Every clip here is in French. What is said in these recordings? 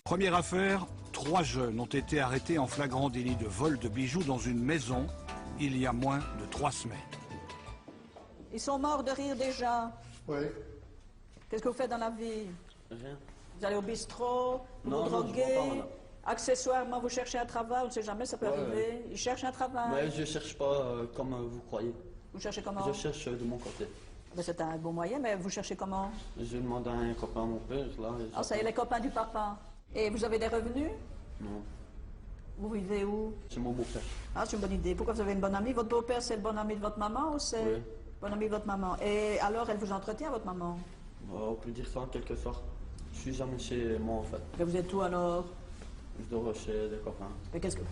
Première affaire, 3 jeunes ont été arrêtés en flagrant délit de vol de bijoux dans une maison il y a moins de 3 semaines. Ils sont morts de rire déjà. Oui. Qu'est-ce que vous faites dans la vie? Rien. Vous allez au bistrot, vous Non, vous non, droguez, je bois pas, madame. accessoirement vous cherchez un travail, on ne sait jamais, ça peut arriver. Ils cherchent un travail. Mais je cherche pas comme vous croyez. Vous cherchez comment? Je cherche de mon côté. Ben, c'est un bon moyen, mais vous cherchez comment? Je demande à un copain, à mon père, là. et Ah, ça y est, les copains du papa. Et vous avez des revenus? Non, Vous vivez où? c'est mon beau-père. Ah, c'est une bonne idée. Pourquoi vous avez une bonne amie? Votre beau-père, c'est le bon ami de votre maman ou c'est Oui. bon ami de votre maman? Et alors, elle vous entretient, votre maman? On peut dire ça en quelque sorte. Je suis jamais chez moi en fait. Mais vous êtes où alors? Je dors chez des copains. Mais qu'est-ce que...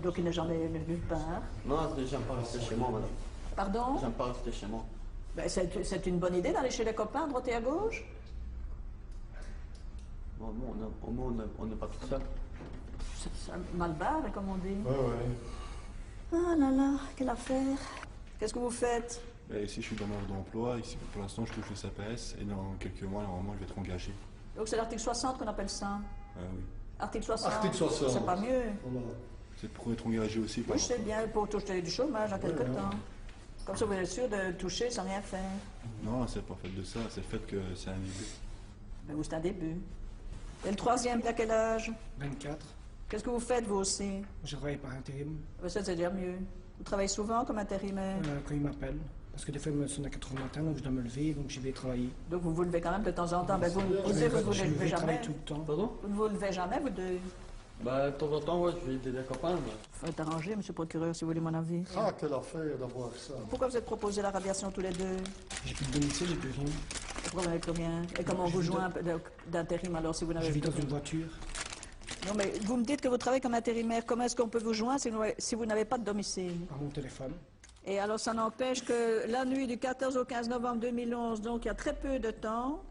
Donc il n'est jamais nulle part. Non, j'aime pas rester chez moi, madame. Pardon? J'aime pas rester chez moi. Ben, c'est une bonne idée d'aller chez les copains, à droite et à gauche? Bon, on n'est pas tout seul. C'est mal barré, comme on dit. Ouais, ouais. Ah là là, quelle affaire. Qu'est-ce que vous faites? Ben, ici, je suis demandeur d'emploi. Ici, pour l'instant, je touche le CPS. Et dans quelques mois, normalement, je vais être engagé. Donc c'est l'article 60 qu'on appelle ça. Ah oui. Article 60. Article 60. C'est pas mieux. Voilà. C'est pour être engagé aussi. Oui, je sais bien, pour toucher du chômage en quelque temps. Comme ça, vous êtes sûr de toucher sans rien faire. Non, c'est pas fait de ça. C'est le fait que c'est un début. Mais vous, c'est un début. Et le troisième, à quel âge? 24. Qu'est-ce que vous faites, vous aussi? Je travaille par intérim Ben, ça, c'est déjà mieux. Vous travaillez souvent comme intérimaire. quand ils m'appellent. Parce que des fois, ils me sonnent à 4 h du matin, donc je dois me lever, donc j'y vais travailler. Donc vous vous levez quand même de temps en temps. Ben, vous ne vous Je me levez vais jamais. travailler tout le temps. Pardon? Vous ne vous levez jamais, vous deux. Bah, de temps en temps, ouais, je vais aider des copains. Mais... Faut être arrangé, monsieur le procureur, si vous voulez mon avis. Ah, quelle affaire d'avoir ça. Pourquoi vous êtes proposé la radiation tous les deux? J'ai plus de domicile, j'ai plus rien. Pourquoi vous en avez combien? Et comment vous jouez d'intérim alors si vous Je n'avez vis plus dans une voiture. Non, mais vous me dites que vous travaillez comme intérimaire. Comment est-ce qu'on peut vous joindre si vous n'avez pas de domicile? Par mon téléphone. Et alors, ça n'empêche que la nuit du 14 au 15 novembre 2011, donc il y a très peu de temps,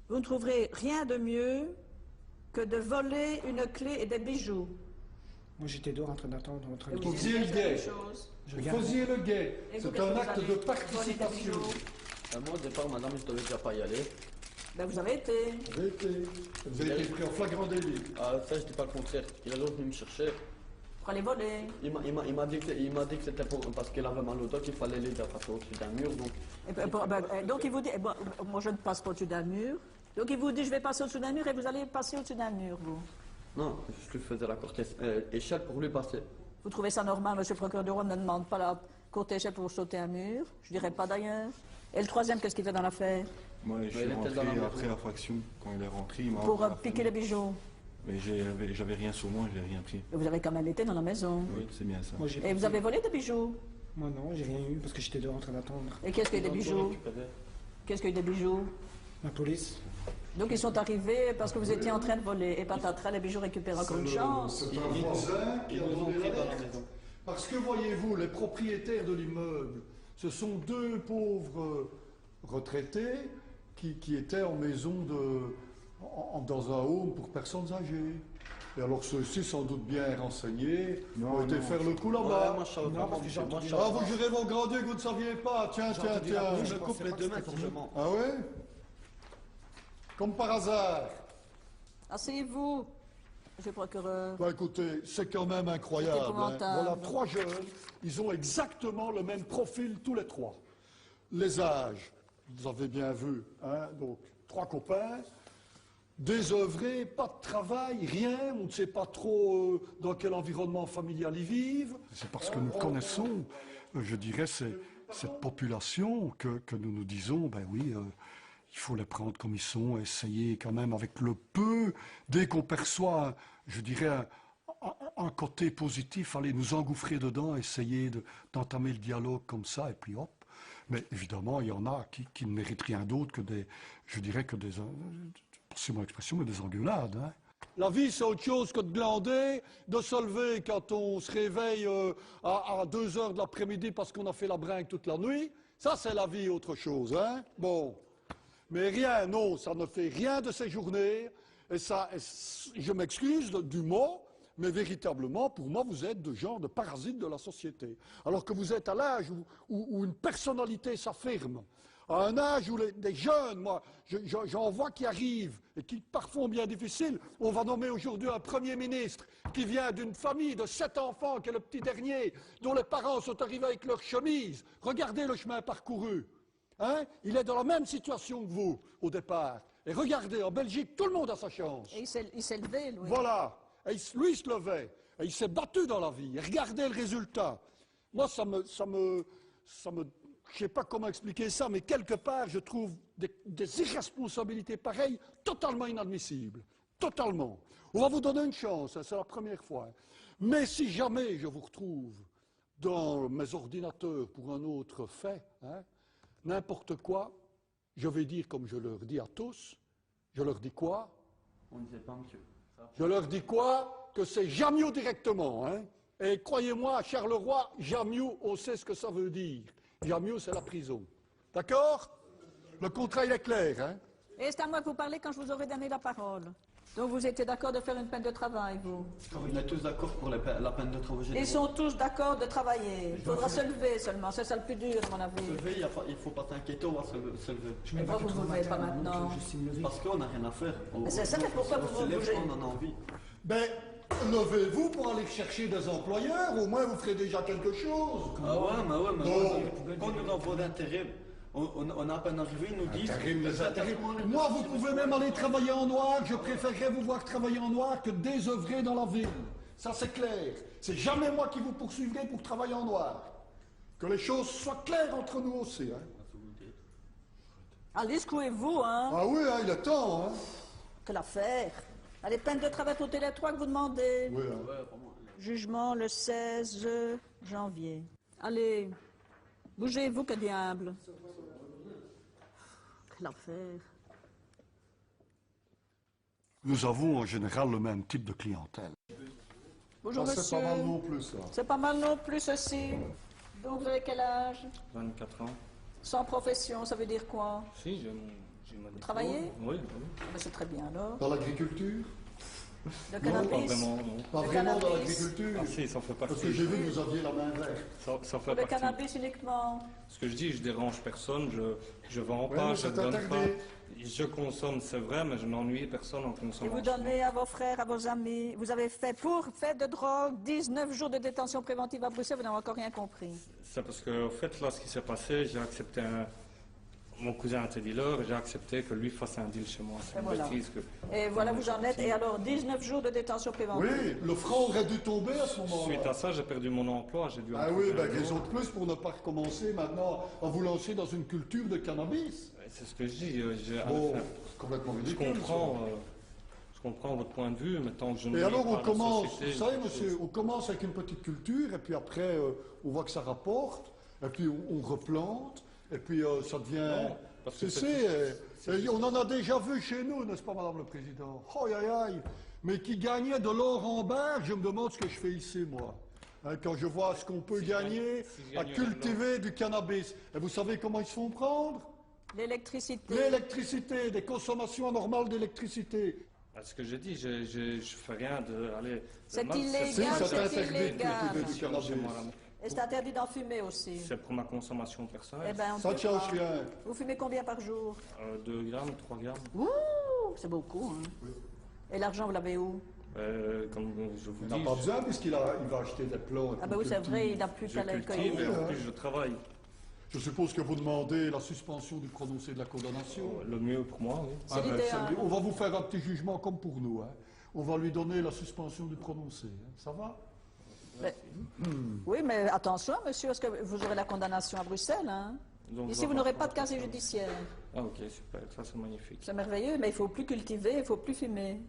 vous ne trouverez rien de mieux que de voler une clé et des bijoux. Moi, j'étais dehors en train d'attendre, en train de... Vous faisiez le guet. Je Vous regarde. faisiez le guet. Et vous, C'est qu'est-ce un que vous acte allez de voler des participation. bijoux? moi, au départ, madame, je devais déjà pas y aller. Ben, vous avez été. Vous avez été pris en flagrant délit. Ah, ça, je dis pas le contraire. Il a donc venu me chercher. Pour aller voler. Il m'a dit que c'était parce qu'il avait mal au dos qu'il fallait l'aider à passer au-dessus d'un mur. Donc, Donc il vous dit, bon, moi je ne passe pas au-dessus d'un mur. Donc il vous dit, je vais passer au-dessus d'un mur et vous allez passer au-dessus d'un mur, vous. non, je lui faisais la courte échelle pour lui passer. Vous trouvez ça normal, monsieur le procureur du Rhône ne demande pas la courte échelle pour sauter un mur? Je dirais pas d'ailleurs. Et le troisième, qu'est-ce qu'il fait dans l'affaire? Moi, je il suis était rentré dans la maison. après la fraction. Quand il est rentré, il m'a... Pour piquer les bijoux. Mais j'avais rien sur moi, j'ai rien pris. Mais vous avez quand même été dans la maison. Oui, c'est bien ça. Moi, j'ai Et vous avez volé des bijoux? Moi, non, j'ai rien eu parce que j'étais dehors en train d'attendre. Et qu'est-ce qu'il y a eu des bijoux? Récupérer. Qu'est-ce qu'il y a eu des bijoux? La police. Donc ils sont arrivés parce que vous étiez en train de voler. Et patatras, les bijoux récupèrent encore une chance. C'est un voisin qui Ils a nous ont donné pris dans la l'alerte. maison. Parce que voyez-vous, les propriétaires de l'immeuble, ce sont deux pauvres retraités qui étaient en maison dans un home pour personnes âgées. Et alors ceux-ci, sans doute bien renseignés, ont été faire le coup Ouais, là-bas. moi, je savais Non, pas. parce que j'ai entendu- Ah, vous jurez mon grand Dieu que vous ne saviez pas. Tiens, J'ai tiens, entendu tiens. la police. Je me Je coupe pensais les pas deux que mains c'était si je pour mens. Ah ouais? Comme par hasard. Asseyez-vous, monsieur le procureur. Bah écoutez, c'est quand même incroyable. C'est épouvantable. Voilà, 3 jeunes, ils ont exactement le même profil tous les 3. Les âges, vous avez bien vu, hein, donc 3 copains, désœuvrés, pas de travail, rien, on ne sait pas trop dans quel environnement familial ils vivent. C'est parce que nous connaissons, je dirais, cette population que nous nous disons, ben oui, il faut les prendre comme ils sont, essayer quand même avec le peu, dès qu'on perçoit, je dirais, un côté positif, aller nous engouffrer dedans, essayer d'entamer le dialogue comme ça, et puis hop. Mais évidemment, il y en a qui ne méritent rien d'autre que des, je dirais que des, c'est mon expression, mais des engueulades, hein. La vie, c'est autre chose que de glander, de se lever quand on se réveille à 2 heures de l'après-midi parce qu'on a fait la brinque toute la nuit. Ça, c'est la vie, autre chose, hein. Bon. Mais rien, non, ça ne fait rien de ces journées. Et ça, je m'excuse du mot, mais véritablement, pour moi, vous êtes de genre de parasite de la société. Alors que vous êtes à l'âge où une personnalité s'affirme, à un âge où des jeunes, moi, j'en vois qui arrivent et qui parfois sont bien difficiles. On va nommer aujourd'hui un Premier ministre qui vient d'une famille de 7 enfants, qui est le petit dernier, dont les parents sont arrivés avec leur chemise. Regardez le chemin parcouru. Hein? Il est dans la même situation que vous, au départ. Et regardez, en Belgique, tout le monde a sa chance. Et il s'est levé, lui. Voilà. Et lui, il se levait. Et il s'est battu dans la vie. Et regardez le résultat. Moi, je ne sais pas comment expliquer ça, mais quelque part, je trouve des irresponsabilités pareilles totalement inadmissibles. Totalement. On va vous donner une chance, hein, c'est la première fois. Mais si jamais je vous retrouve dans mes ordinateurs pour un autre fait, hein, n'importe quoi, je vais dire comme je leur dis à tous, je leur dis quoi? On ne disait pas, monsieur. Je leur dis quoi? Que c'est Jamiou directement. Hein? Et croyez-moi, à Charleroi, Jamiou, on sait ce que ça veut dire. Jamiou, c'est la prison. D'accord? Le contrat, il est clair. Hein? Et c'est à moi que vous parlez quand je vous aurai donné la parole. Donc vous étiez d'accord de faire une peine de travail, vous? On est tous d'accord pour la peine de travail générale. Ils sont tous d'accord de travailler. Il faudra se lever seulement, c'est ça le plus dur, à mon avis. Se lever, il ne faut pas s'inquiéter, on va se lever. Je mets Pourquoi vous ne vous levez pas maintenant? Parce qu'on n'a rien à faire. Mais c'est ça, mais pourquoi vous vous bougez? On en a envie. Ben, levez-vous pour aller chercher des employeurs, au moins vous ferez déjà quelque chose. Ah ouais, mais Bon. quand nous avons d'intérim, on a à peine arrivé, ils nous disent... Intérim. Moi, vous pouvez même aller travailler en noir. Je préférerais vous voir travailler en noir que désœuvrer dans la ville. Ça, c'est clair. C'est jamais moi qui vous poursuivrai pour travailler en noir. Que les choses soient claires entre nous aussi. Hein. Allez, secouez-vous, hein? Ah oui, hein, il est temps. Hein. Que l'affaire. Allez, peine de travail pour Télé 3 que vous demandez. Oui, hein. Jugement le 16 janvier. Allez, bougez-vous, que diable. Que l'affaire. Nous avons en général le même type de clientèle. Bonjour, Ça, c'est pas mal monsieur. non plus, ça. C'est pas mal non plus, ceci. Donc, vous avez quel âge? 24 ans. Sans profession, ça veut dire quoi? Si, j'ai ma diplôme. travaillez? Oui, oui. Ah ben, c'est très bien, alors. Dans l'agriculture? Le Pas cannabis? vraiment, non. Pas Le vraiment dans cannabis. l'agriculture. Ah si, ça fait partie. Parce que j'ai vu que vous aviez la main verte. Ça fait Le partie. cannabis uniquement. Ce que je dis, je dérange personne, je vends Ouais, pas, mais je c'est donne interdit. pas. Je consomme, c'est vrai, mais je n'ennuie personne en Et consommant. vous donnez à vos frères, à vos amis. Vous avez fait, pour fait de drogue, 19 jours de détention préventive à Bruxelles, vous n'avez encore rien compris. C'est parce que, au fait, là, ce qui s'est passé, j'ai accepté mon cousin était dealer et j'ai accepté que lui fasse un deal chez moi. C'est Et une voilà. bêtise que... Et voilà, vous en êtes. Et alors, 19 jours de détention préventive. Oui, le franc aurait dû tomber à ce moment-là. Suite à ça, j'ai perdu mon emploi, j'ai dû... en Ah trouver oui, un ben, autre. raison de plus pour ne pas recommencer maintenant à vous lancer dans une culture de cannabis. C'est ce que je dis. Bon, c'est complètement je ridicule. comprends votre point de vue, mais tant que je ne Et vis alors pas on la commence, société, vous savez quelque monsieur, chose. on commence avec une petite culture et puis après on voit que ça rapporte et puis on replante et puis ça devient... Non, parce que on en a déjà vu chez nous, n'est-ce pas Madame le Président? Oh aïe aïe, mais qui gagnait de l'or en barre, je me demande ce que je fais ici moi. Hein, quand je vois ce qu'on peut Si je gagne- gagner si je à gagne cultiver du cannabis. Et vous savez comment ils se font prendre? L'électricité. L'électricité, des consommations normales d'électricité. Ah, ce que j'ai dit, je fais rien de... Allez, C'est mal, illégal, Si, ça c'est t'interdit de illégal. cultiver du cannabis. chez moi, là. Et c'est interdit d'en fumer aussi. C'est pour ma consommation personnelle. Eh ben, on Ça ne peut change pas. rien. Vous fumez combien par jour? 2 grammes, 3 grammes. Ouh, c'est beaucoup. Hein. Et l'argent, vous l'avez où? Comme je vous Il dis, n'a pas besoin puisqu'il il va acheter des plantes. Ah ben oui, c'est vrai, il n'a plus je qu'à les cultive cueillir. et en hein. plus je travaille. Je suppose que vous demandez la suspension du prononcé de la condamnation. Le mieux pour moi, oui. C'est ben, l'idéal. on va vous faire un petit jugement comme pour nous. Hein. On va lui donner la suspension du prononcé. Hein. Ça va? Mais- Oui, mais attention, monsieur, parce que vous aurez la condamnation à Bruxelles. Hein. Donc, Ici, je vous vais n'aurez avoir- pas de casier judiciaire. Ah ok, super, ça c'est magnifique. C'est merveilleux, mais il ne faut plus cultiver, il ne faut plus fumer.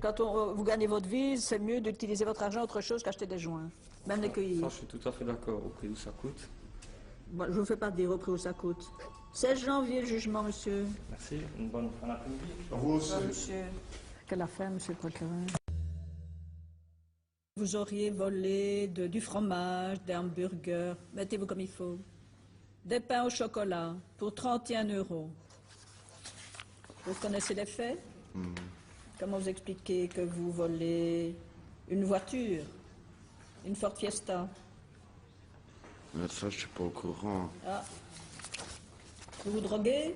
Quand vous gagnez votre vie, c'est mieux d'utiliser votre argent autre chose qu'acheter des joints, même les Ça, cueillir. je suis tout à fait d'accord au prix où ça coûte. Bon, je ne vous fais pas dire au prix où ça coûte. 16 janvier, le jugement, monsieur. Merci, une bonne fin d'après-midi. Vous aussi. Monsieur. Quelle affaire, monsieur le procureur? Vous auriez volé du fromage, des hamburgers, mettez-vous comme il faut, des pains au chocolat pour 31 €. Vous connaissez les faits? Comment vous expliquez que vous volez une voiture, une Ford Fiesta? Mais ça, je suis pas au courant. Ah. Vous vous droguez?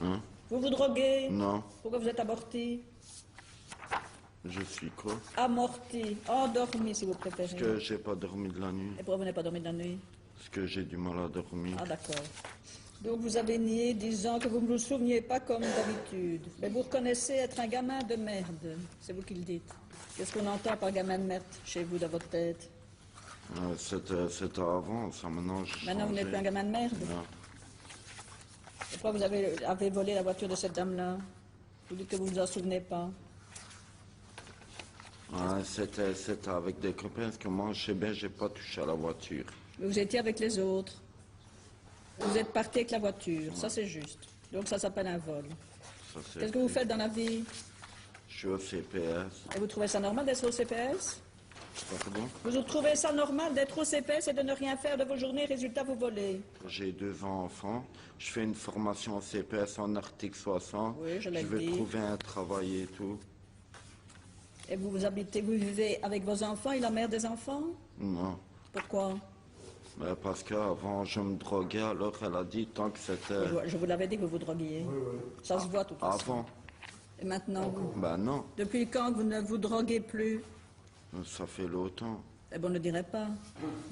Hein? Vous vous droguez? Non, Pourquoi vous êtes amorti? je suis quoi? Amorti, endormi si vous préférez. Parce que j'ai pas dormi de la nuit. Et pourquoi vous n'avez pas dormi de la nuit? Parce que j'ai du mal à dormir. Ah d'accord. Donc vous avez nié disant que vous ne vous souveniez pas comme d'habitude. Mais vous reconnaissez être un gamin de merde. C'est vous qui le dites. Qu'est-ce qu'on entend par gamin de merde chez vous dans votre tête? C'était avant, ça maintenant j'ai Maintenant vous changé. n'êtes plus un gamin de merde. Non. Et pourquoi vous avez volé la voiture de cette dame-là? Vous dites que vous ne vous en souvenez pas. Ouais, c'était avec des copains, parce que moi, je sais bien, j'ai pas touché à la voiture. Mais vous étiez avec les autres. Vous êtes parti avec la voiture, ça c'est juste. Donc ça s'appelle un vol. Ça, c'est Qu'est-ce que vous faites dans la vie? Je suis au CPS. Et vous trouvez ça normal d'être au CPS? Pardon? Vous trouvez ça normal d'être au CPS et de ne rien faire de vos journées, résultat vous volez? J'ai 2 enfants. Je fais une formation au CPS en article 60. Oui, je l'ai vais dit. trouver un travail et tout. Et vous vivez avec vos enfants et la mère des enfants? Non. Pourquoi? Parce qu'avant, je me droguais, alors elle a dit tant que c'était... Je vous l'avais dit que vous vous droguiez. Ça se voit tout à Avant? Et maintenant, Ben non, depuis quand vous ne vous droguez plus? ça fait longtemps. Eh bien, on ne dirait pas.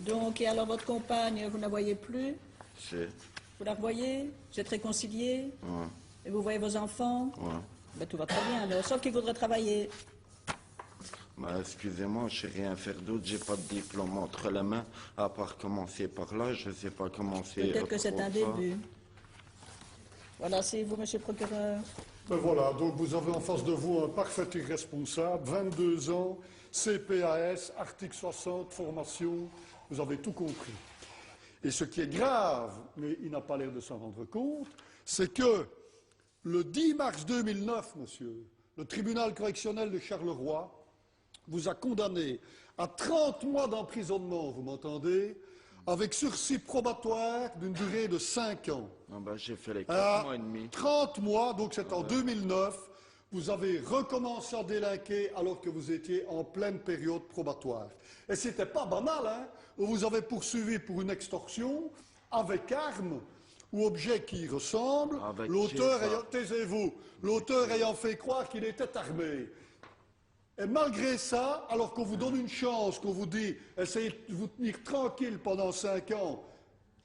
Donc, et alors votre compagne, vous ne la voyez plus? C'est... Vous la revoyez? Vous êtes réconciliés? Ouais, Et vous voyez vos enfants? ouais. Ben, tout va très bien alors, sauf qu'ils voudraient travailler. Excusez-moi, je sais rien faire d'autre, j'ai pas de diplôme entre les mains, à part commencer par là, je sais pas commencer... Peut-être que c'est un début. Voilà, c'est vous, monsieur le procureur. Ben voilà, donc vous avez en face de vous un parfait irresponsable, 22 ans, CPAS, article 60, formation, vous avez tout compris. Et ce qui est grave, mais il n'a pas l'air de s'en rendre compte, c'est que le 10 mars 2009, monsieur, le tribunal correctionnel de Charleroi vous a condamné à 30 mois d'emprisonnement, vous m'entendez, avec sursis probatoire d'une durée de 5 ans. Non, ben, j'ai fait les 4 mois et demi. 30 mois, donc c'est en 2009, vous avez recommencé à délinquer alors que vous étiez en pleine période probatoire. Et c'était pas banal, hein. Vous avez poursuivi pour une extorsion avec arme ou objet qui y ressemble, Avec l'auteur qui, ça ayant, taisez-vous, l'auteur ayant fait croire qu'il était armé. Et malgré ça, alors qu'on vous donne une chance, qu'on vous dit, essayez de vous tenir tranquille pendant 5 ans,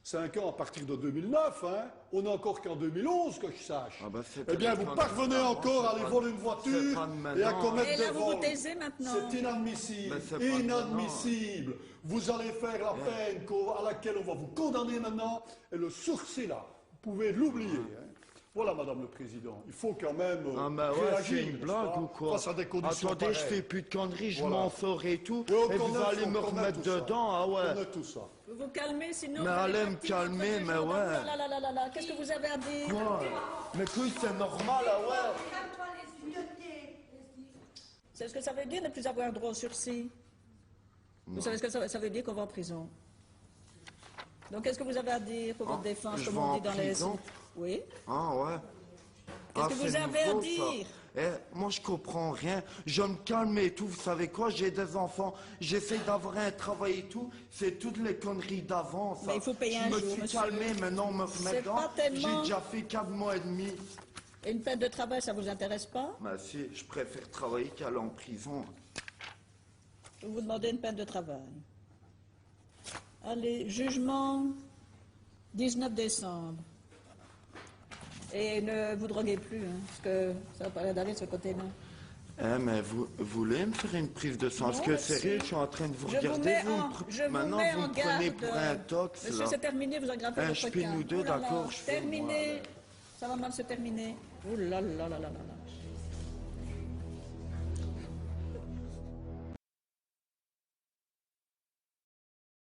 5 ans à partir de 2009, hein, on n'est encore qu'en 2011, que je sache. Ah ben, Eh bien, vous parvenez encore à aller voler une voiture et à commettre Et des là, vous vous vols. taisez maintenant. C'est inadmissible, Mais c'est pas inadmissible. Vous allez faire la peine à laquelle on va vous condamner maintenant, et le sursis là, vous pouvez l'oublier. Hein. Voilà, Madame le Président, il faut quand même Ah ben ouais, réagir, c'est une n'est-ce blague pas, ou quoi? face à des conditions Attendez, je pareilles. fais plus de conneries, je Voilà. m'en ferai et tout, Oui, on et vous connaît, allez me on connaît remettre tout ça. dedans, ah On ouais. connaît tout ça. Vous vous calmez, sinon... Mais vous allez allez me partir entre calmer, les mais gendarmes. ouais. Oh là là là là là, qu'est-ce que vous avez à dire? Quoi? Mais couille, c'est normal, ah ouais. C'est ce que ça veut dire ne plus avoir droit au sursis? Vous savez ce que ça veut dire qu'on va en prison? Donc, qu'est-ce que vous avez à dire pour votre défense, je comme vais on en dit dans les... prison? Oui? Ah ouais. Qu'est-ce que vous avez à nouveau, ça. dire? Moi, je comprends rien. Je me calme et tout. Vous savez quoi? J'ai des enfants. J'essaie d'avoir un travail et tout. C'est toutes les conneries d'avant, ça. Mais il faut payer un Je jour, me suis monsieur. calmé, maintenant on me remet C'est dedans. pas tellement- J'ai déjà fait 4 mois et demi. Et une peine de travail, ça vous intéresse pas? Mais si, je préfère travailler qu'aller en prison. Vous vous demandez une peine de travail. Allez, jugement 19 décembre. Et ne vous droguez plus, hein, parce que ça va pas l'air d'aller de ce côté-là. Mais vous voulez me faire une prise de sang? Parce Non, que merci. sérieux, je suis en train de vous Je vous regarder. mets vous me en, pre- je vous Maintenant, mets vous en me prenez garde. pour un tox, Monsieur, là. c'est terminé, vous aggravez Un votre ch'pin cas. ou deux, Oh là là, d'accord, je fais, terminé. moi, Ça va mal se terminer. Oh là là là là là là.